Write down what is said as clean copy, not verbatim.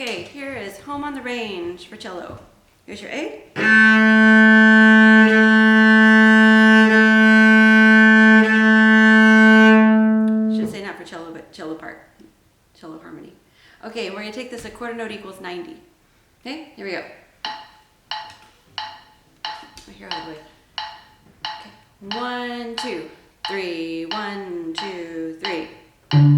Okay, here is Home on the Range for cello. Here's your A. Should say not for cello, but cello part. Cello harmony. Okay, we're going to take this a quarter note equals 90. Okay, here we go. Here all the way. Okay. 1, 2, 3, 1, 2, 3.